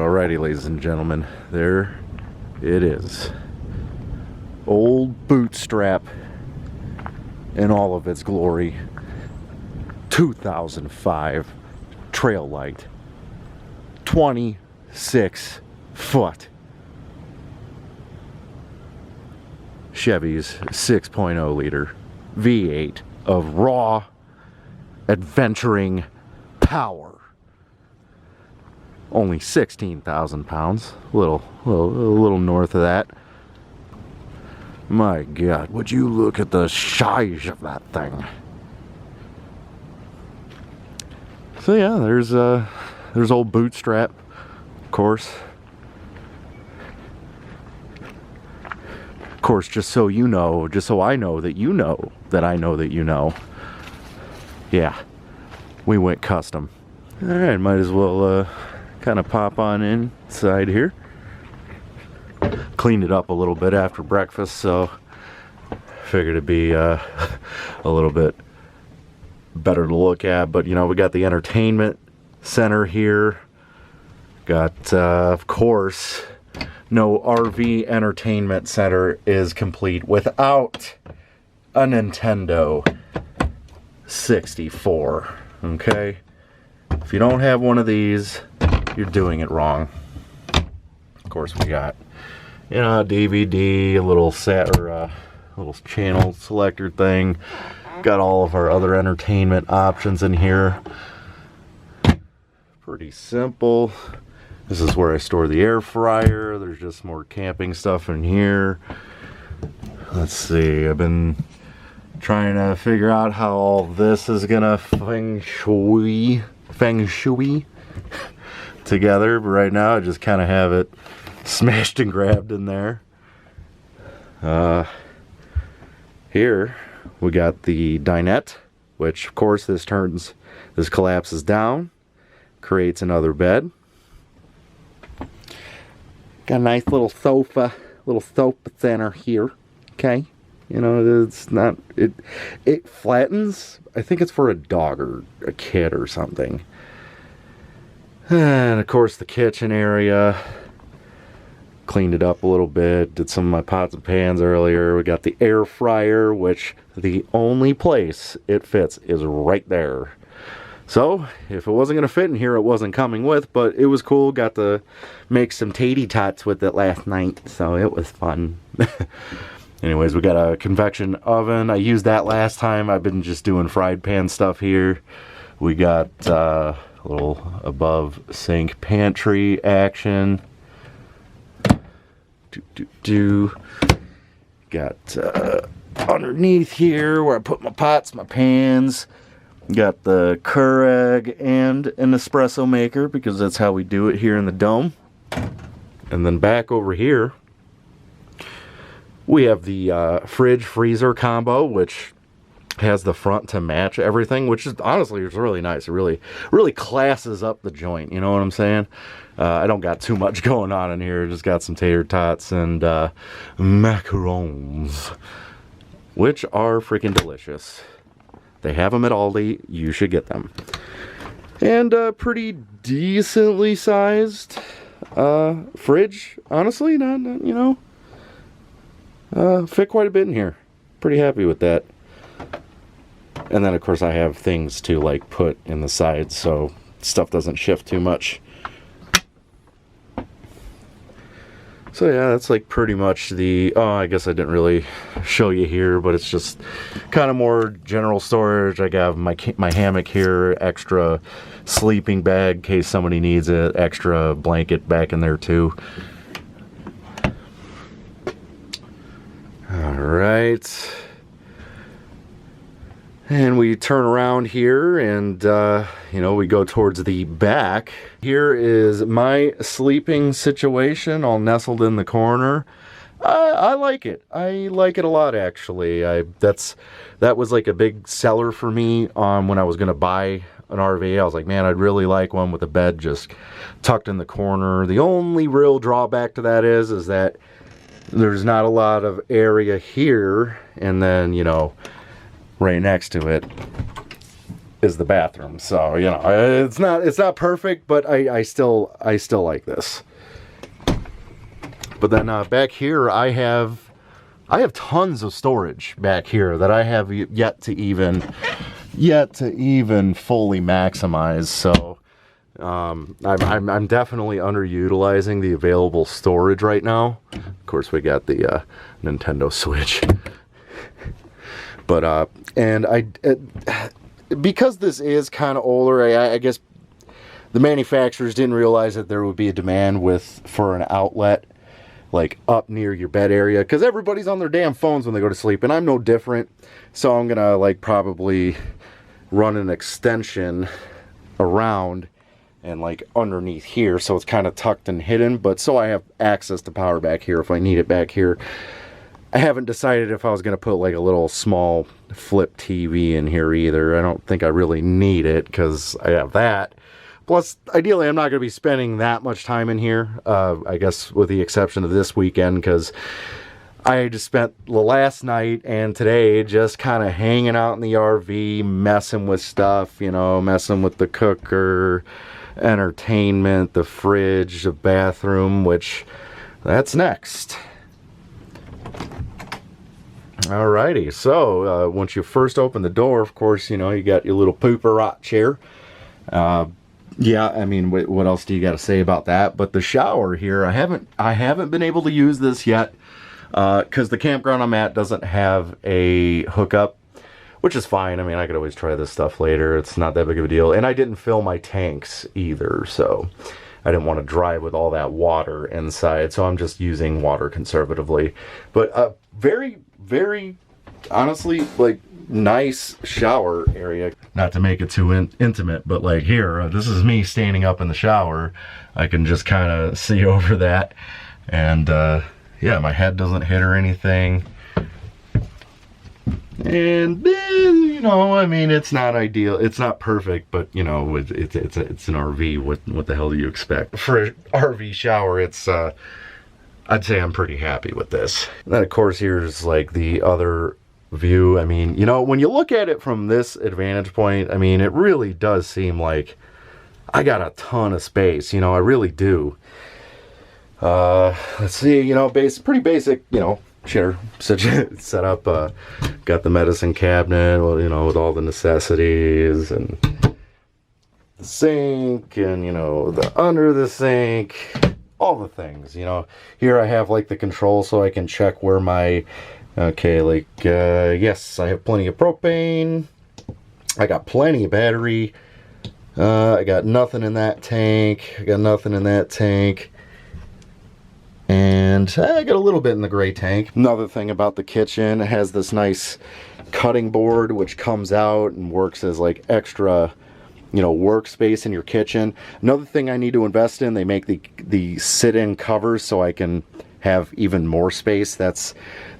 Alrighty, ladies and gentlemen, there it is. Ol Bootstrap in all of its glory. 2005 trail light. 26 foot. Chevy's 6.0 liter V8 of raw adventuring power. Only 16,000 pounds, a little north of that. My God, would you look at the size of that thing? So yeah, there's Ol Bootstrap, of course. Of course, just so you know, just so I know that you know that I know that you know. Yeah, we went custom. All right, might as well kind of pop on inside here. Cleaned it up a little bit after breakfast, so figured it'd be a little bit better to look at. But you know, we got the entertainment center here. Got of course, no RV entertainment center is complete without a Nintendo 64. Okay, if you don't have one of these, you're doing it wrong. Of course, we got, you know, a DVD, a little little channel selector thing. Got all of our other entertainment options in here. Pretty simple. This is where I store the air fryer. There's just more camping stuff in here. Let's see, I've been trying to figure out how all this is gonna feng shui together, but right now I just kind of have it smashed and grabbed in there. Here we got the dinette, which of course this collapses down, creates another bed. Got a nice little sofa center here. Okay, you know, it's not, it flattens. I think it's for a dog or a kid or something. And of course the kitchen area, cleaned it up a little bit, did some of my pots and pans earlier. We got the air fryer, which the only place it fits is right there. So if it wasn't going to fit in here, it wasn't coming with, but it was cool. Got to make some tatty tots with it last night, so it was fun. Anyways, we got a convection oven. I used that last time. I've been just doing fried pan stuff here. We got a little above sink pantry action. Got underneath here where I put my pots, my pans. Got the Keurig and an espresso maker because that's how we do it here in the dome. And then back over here, we have the fridge freezer combo, which has the front to match everything, which is honestly is really nice. It really classes up the joint, you know what I'm saying? I don't got too much going on in here. Just got some tater tots and macarons, which are freaking delicious. They have them at Aldi. You should get them. And a pretty decently sized fridge. Honestly, not you know, fit quite a bit in here. Pretty happy with that. And then of course I have things to like put in the sides so stuff doesn't shift too much. So yeah, that's like pretty much the, oh, I guess I didn't really show you here, but it's just kind of more general storage. I got my hammock here, extra sleeping bag in case somebody needs it, extra blanket back in there too. All right. And we turn around here and, you know, we go towards the back. Here is my sleeping situation, all nestled in the corner. I like it. I like it a lot, actually. That was like a big seller for me when I was going to buy an RV. I was like, man, I'd really like one with a bed just tucked in the corner. The only real drawback to that is that there's not a lot of area here. And then, you know, right next to it, is the bathroom. So, you know, it's not perfect, but I still like this. But then back here I have tons of storage back here that I have yet to even fully maximize. So I'm definitely underutilizing the available storage right now. Of course, we got the Nintendo Switch. But because this is kind of older, I guess the manufacturers didn't realize that there would be a demand for an outlet like up near your bed area, because everybody's on their damn phones when they go to sleep, and I'm no different. So I'm gonna like probably run an extension around and like underneath here, so it's kind of tucked and hidden, but so I have access to power back here if I need it back here. I haven't decided if I was gonna put like a little small flip TV in here either. I don't think I really need it because I have that. Plus, ideally, I'm not going to be spending that much time in here, I guess with the exception of this weekend, because I just spent the last night and today just kind of hanging out in the RV, messing with stuff, you know, messing with the cooker, entertainment, the fridge, the bathroom, which that's next. Alrighty, so once you first open the door, of course, you know, you got your little pooper rock chair. Yeah, I mean, what else do you got to say about that? But the shower here, I haven't been able to use this yet because the campground I'm at doesn't have a hookup, which is fine. I mean, I could always try this stuff later. It's not that big of a deal. And I didn't fill my tanks either, so I didn't want to drive with all that water inside. So I'm just using water conservatively. But very, very honestly, like, nice shower area. Not to make it too intimate, but like here, this is me standing up in the shower. I can just kind of see over that, and yeah, my head doesn't hit or anything. And you know, I mean, it's not ideal, it's not perfect, but you know, it's an RV. What the hell do you expect for an RV shower? It's I'd say I'm pretty happy with this. And then of course here's like the other view. I mean, you know, when you look at it from this advantage point, I mean, it really does seem like I got a ton of space, you know, I really do. Let's see, you know, pretty basic, you know, set up, got the medicine cabinet, well, you know, with all the necessities, and the sink, and, you know, the under the sink, all the things, you know. Here I have like the control so I can check where my okay, like, yes, I have plenty of propane. I got plenty of battery. I got nothing in that tank. I got nothing in that tank. And I got a little bit in the gray tank. Another thing about the kitchen, it has this nice cutting board which comes out and works as like extra, you know, workspace in your kitchen. Another thing I need to invest in, they make the sit-in covers so I can have even more space. That's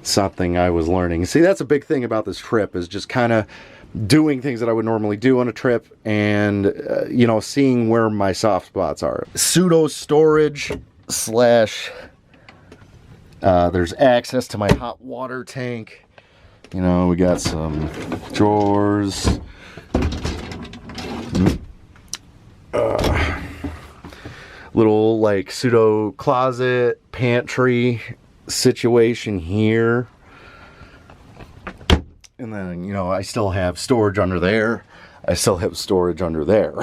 something I was learning. See, that's a big thing about this trip, is just kind of doing things that I would normally do on a trip, and you know, seeing where my soft spots are. Pseudo storage slash there's access to my hot water tank. You know, we got some drawers, little like pseudo closet pantry situation here, and then, you know, I still have storage under there. I still have storage under there.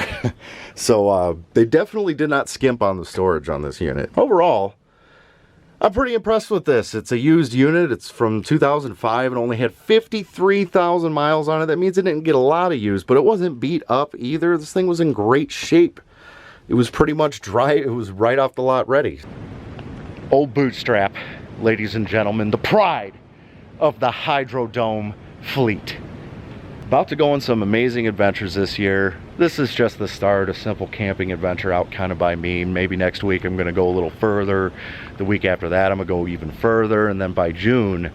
So they definitely did not skimp on the storage on this unit. Overall, I'm pretty impressed with this. It's a used unit. It's from 2005 and only had 53,000 miles on it. That means it didn't get a lot of use, but it wasn't beat up either. This thing was in great shape. It was pretty much dry. It was right off the lot ready. Ol Bootstrap, ladies and gentlemen, the pride of the HydroDome fleet. About to go on some amazing adventures this year. This is just the start, a simple camping adventure out kind of by me. Maybe next week I'm going to go a little further. The week after that I'm going to go even further. And then by June,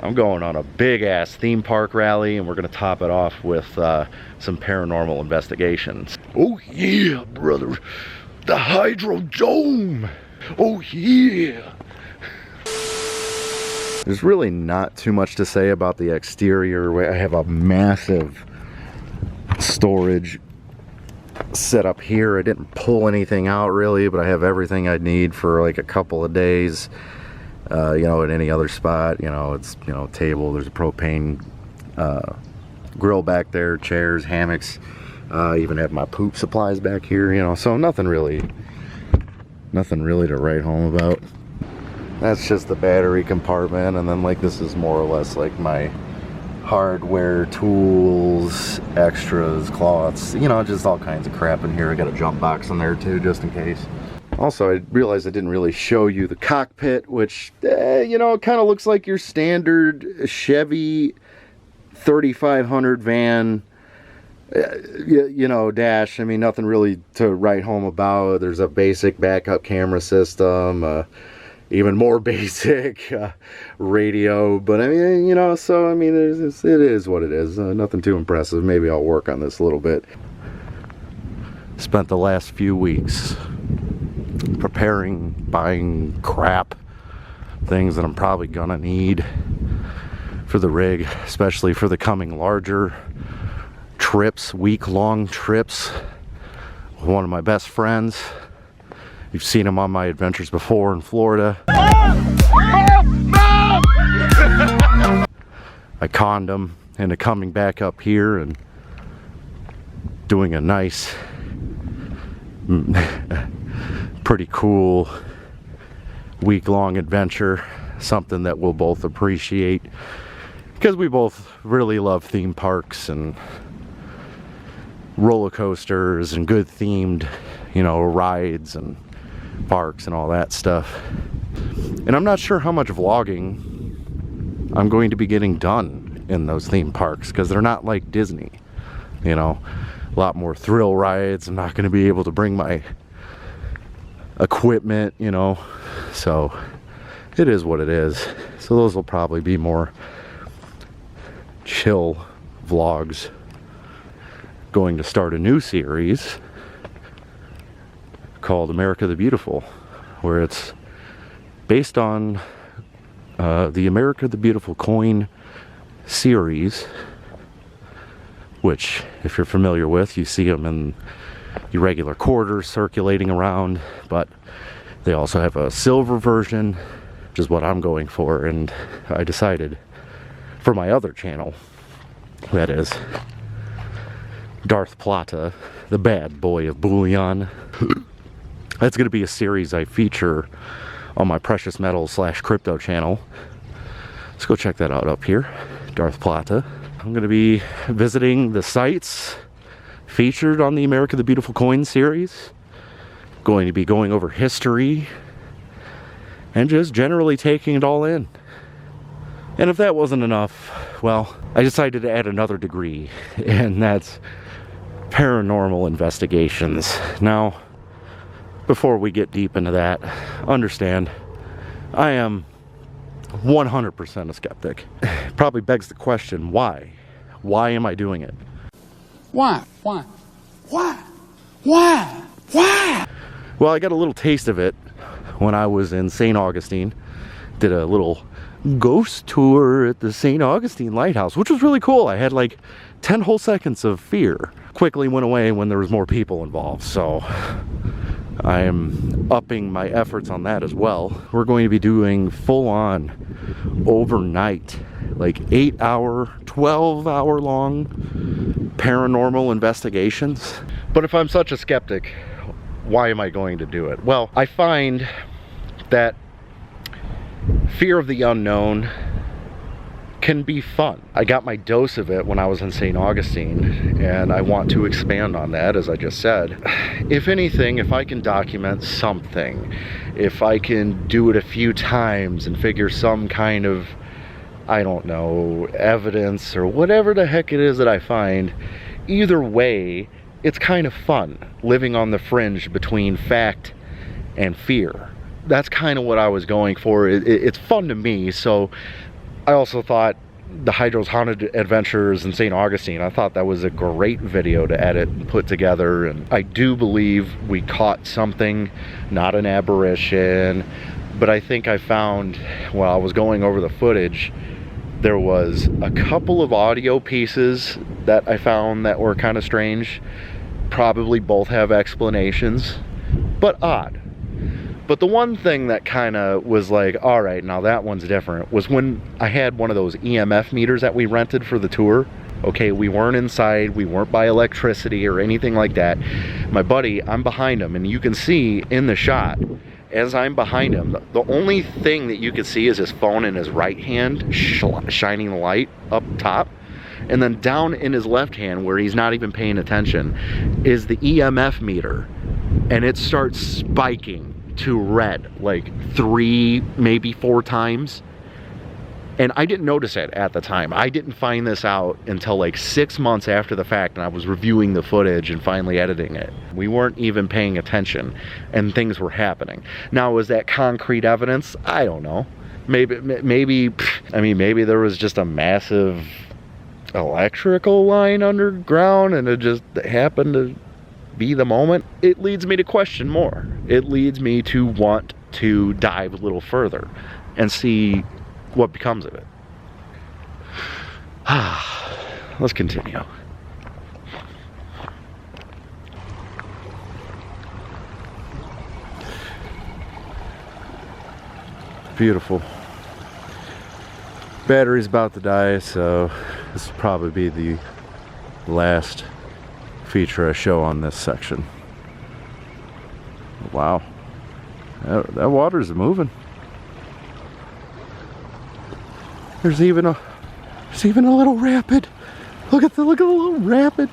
I'm going on a big-ass theme park rally, and we're going to top it off with some paranormal investigations. Oh yeah, brother. The HydroDome. Oh yeah. There's really not too much to say about the exterior. I have a massive storage set up here. I didn't pull anything out really, but I have everything I need for like a couple of days. You know, at any other spot, you know, it's, you know, table, there's a propane grill back there, chairs, hammocks, even have my poop supplies back here, you know, so nothing really to write home about. That's just the battery compartment, and then like this is more or less like my hardware, tools, extras, cloths, you know, just all kinds of crap in here. I got a jump box in there too, just in case. Also, I realized I didn't really show you the cockpit, which, you know, it kind of looks like your standard Chevy 3500 van, you know, dash. I mean, nothing really to write home about. There's a basic backup camera system, even more basic radio, but I mean, you know, so I mean, it is what it is. Nothing too impressive. Maybe I'll work on this a little bit. Spent the last few weeks preparing, buying crap, things that I'm probably gonna need for the rig, especially for the coming larger trips, week-long trips with one of my best friends. You've seen him on my adventures before in Florida. I conned him into coming back up here and doing a nice pretty cool week-long adventure, something that we'll both appreciate because we both really love theme parks and roller coasters and good themed, you know, rides and parks and all that stuff. And I'm not sure how much vlogging I'm going to be getting done in those theme parks because they're not like Disney, you know, a lot more thrill rides. I'm not going to be able to bring my equipment, you know, so it is what it is. So those will probably be more chill vlogs. Going to start a new series called America the Beautiful, where it's based on the America the Beautiful coin series, which, if you're familiar with, you see them in your regular quarters circulating around, but they also have a silver version, which is what I'm going for. And I decided for my other channel, that is Darth Plata, the bad boy of bullion, that's going to be a series I feature on my precious metals / crypto channel. Let's go check that out up here, Darth Plata. I'm going to be visiting the sites featured on the America the Beautiful coin series, going to be going over history and just generally taking it all in. And if that wasn't enough, well, I decided to add another degree, and that's paranormal investigations. Now, before we get deep into that, understand I am 100% a skeptic. Probably begs the question, why? Why am I doing it? Why? Why? Why? Why? Why? Well, I got a little taste of it when I was in St. Augustine. Did a little ghost tour at the St. Augustine Lighthouse, which was really cool. I had like 10 whole seconds of fear. Quickly went away when there was more people involved, so I am upping my efforts on that as well. We're going to be doing full-on overnight, like 8-hour, 12-hour long paranormal investigations. But if I'm such a skeptic, why am I going to do it? Well, I find that fear of the unknown can be fun. I got my dose of it when I was in St. Augustine, and I want to expand on that, as I just said. If anything, if I can document something, if I can do it a few times and figure some kind of, I don't know, evidence or whatever the heck it is that I find, either way, it's kind of fun living on the fringe between fact and fear. That's kind of what I was going for. It's fun to me, so I also thought the Hydro's Haunted Adventures in St. Augustine, I thought that was a great video to edit and put together, and I do believe we caught something, not an aberration, but I think I found, while I was going over the footage, There was a couple of audio pieces that I found that were kind of strange. Probably both have explanations, but odd. But the one thing that kind of was like, all right, now that one's different, was when I had one of those EMF meters that we rented for the tour. Okay, we weren't inside, we weren't by electricity or anything like that. My buddy, I'm behind him, and you can see in the shot, as I'm behind him, the only thing that you can see is his phone in his right hand, shining the light up top. And then down in his left hand, where he's not even paying attention, is the EMF meter. And it starts spiking to red, like 3, maybe 4 times. And I didn't notice it at the time. I didn't find this out until like 6 months after the fact, and I was reviewing the footage and finally editing it. We weren't even paying attention, and things were happening. Now, was that concrete evidence? I don't know. Maybe, I mean, maybe there was just a massive electrical line underground, and it just happened to be the moment. It leads me to question more. It leads me to want to dive a little further and see what becomes of it. Let's continue. Beautiful. Battery's about to die, so this will probably be the last feature I show on this section. Wow, that water's moving. There's even a little rapid. Look at the little rapid.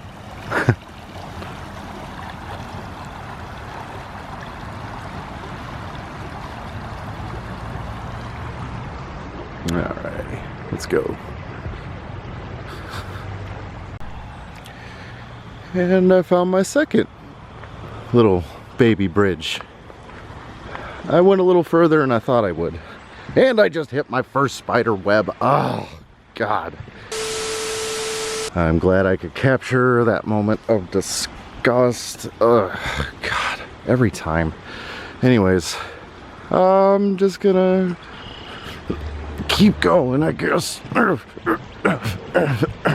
Alrighty, let's go. And I found my second little baby bridge. I went a little further than I thought I would. And I just hit my first spider web. Oh, God. I'm glad I could capture that moment of disgust. Ugh, God, every time. Anyways, I'm just gonna keep going, I guess.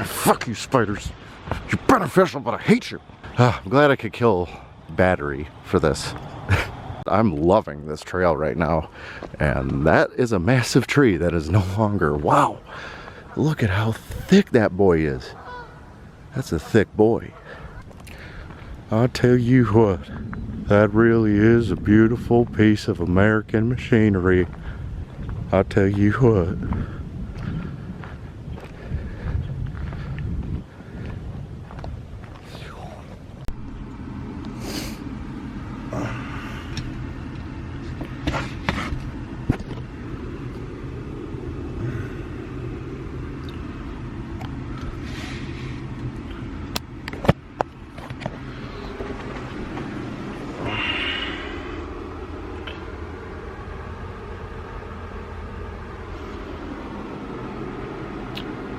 Fuck you, spiders. You're beneficial, but I hate you. I'm glad I could kill battery for this. I'm loving this trail right now, and that is a massive tree that is no longer. Wow, look at how thick that boy is. That's a thick boy. I'll tell you what, that really is a beautiful piece of American machinery. I'll tell you what.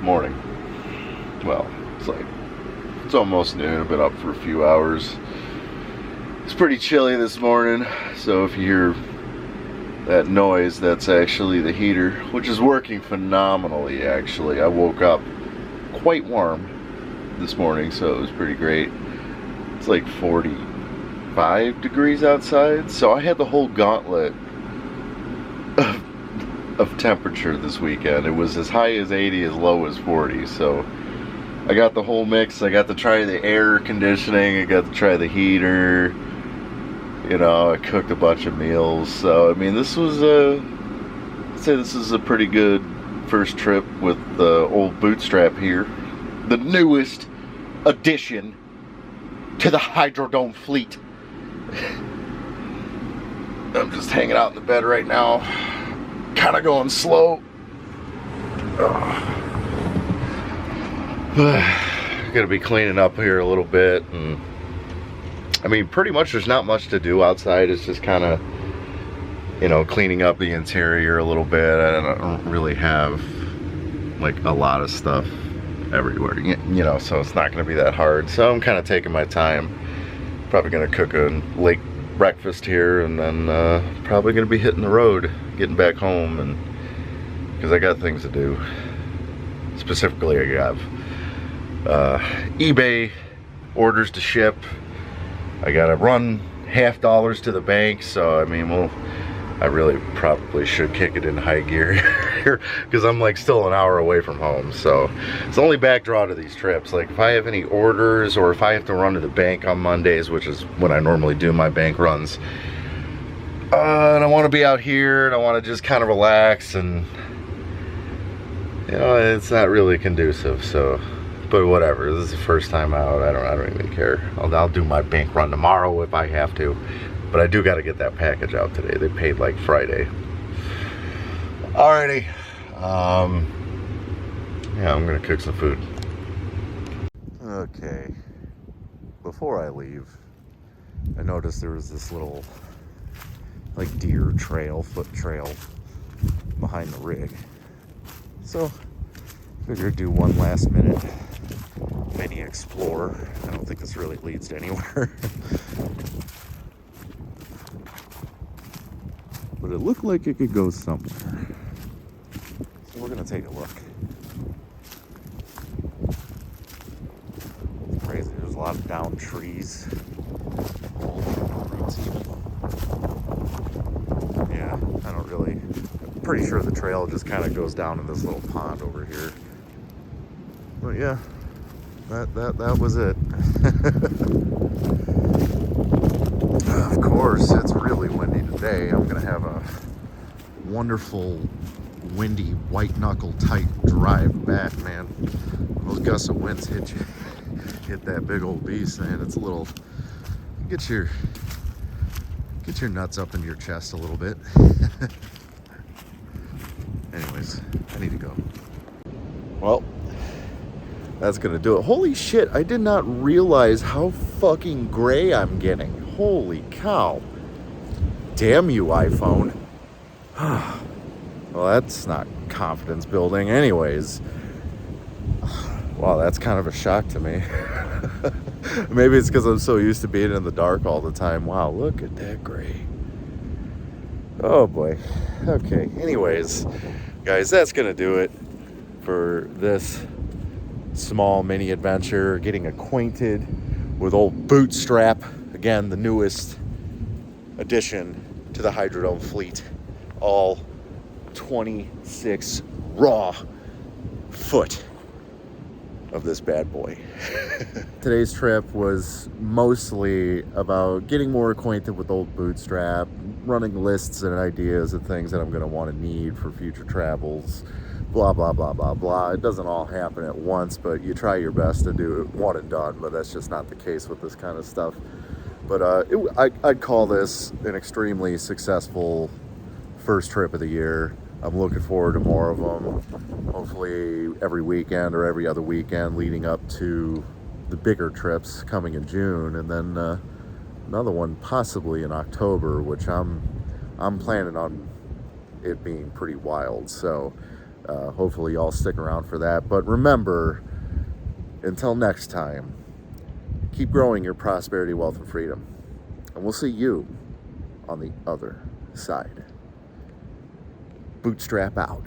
Morning. Well, it's almost noon. I've been up for a few hours. It's pretty chilly this morning, so if you hear that noise, that's actually the heater, which is working phenomenally. Actually, I woke up quite warm this morning, so it was pretty great. It's like 45 degrees outside, so I had the whole gauntlet of temperature this weekend. It was as high as 80, as low as 40, so I got the whole mix. I got to try the air conditioning, I got to try the heater, you know, I cooked a bunch of meals. So I mean, this was I'd say this is a pretty good first trip with the Ol Bootstrap here, the newest addition to the HydroDome fleet. I'm just hanging out in the bed right now, kind of going slow. Gonna be cleaning up here a little bit, and I mean, pretty much there's not much to do outside. It's just kind of, you know, cleaning up the interior a little bit. I don't really have like a lot of stuff everywhere, you know, so it's not gonna be that hard. So I'm kind of taking my time. Probably gonna cook a late breakfast here, and then probably gonna be hitting the road, getting back home, and because I got things to do. specifically, I have eBay orders to ship. I gotta run $50 to the bank, so I mean, I really probably should kick it in high gear here because I'm like still an hour away from home. So it's the only backdraw to these trips. Like if I have any orders or if I have to run to the bank on Mondays, which is when I normally do my bank runs, and I want to be out here and I want to just kind of relax, and you know, it's not really conducive. So, but whatever. This is the first time out. I don't even care. I'll do my bank run tomorrow if I have to. But I do got to get that package out today. They paid like Friday. Alrighty. Yeah, I'm gonna cook some food. Okay. Before I leave, I noticed there was this little like deer trail, foot trail behind the rig. So figured do one last minute mini explore. I don't think this really leads to anywhere. But it looked like it could go somewhere. So we're gonna take a look. It's crazy, there's a lot of downed trees. Roots even. Yeah, I don't really, I'm pretty sure the trail just kind of goes down in this little pond over here. But yeah, that was it. Of course, it's really windy today. I'm gonna have a wonderful, windy, white knuckle tight drive back, man. Those gusts of winds hit that big old beast, man. It's a little, get your nuts up in your chest a little bit. Anyways, I need to go. Well, that's gonna do it. Holy shit, I did not realize how fucking gray I'm getting. Holy cow. Damn you, iPhone. Well, that's not confidence building. Anyways, wow, that's kind of a shock to me. Maybe it's because I'm so used to being in the dark all the time. Wow, look at that gray. Oh boy. Okay, anyways, guys, that's gonna do it for this small mini adventure, getting acquainted with Ol Bootstrap. Again, the newest addition to the HydroDome fleet. All 26 raw foot of this bad boy. Today's trip was mostly about getting more acquainted with Ol Bootstrap, running lists and ideas of things that I'm going to want to need for future travels. Blah, blah, blah, blah, blah. It doesn't all happen at once, but you try your best to do it one and done, but that's just not the case with this kind of stuff. But I'd call this an extremely successful first trip of the year. I'm looking forward to more of them. Hopefully every weekend or every other weekend leading up to the bigger trips coming in June, and then another one possibly in October, which I'm planning on it being pretty wild. So hopefully y'all stick around for that. But remember, until next time, keep growing your prosperity, wealth, and freedom. And we'll see you on the other side. Bootstrap out.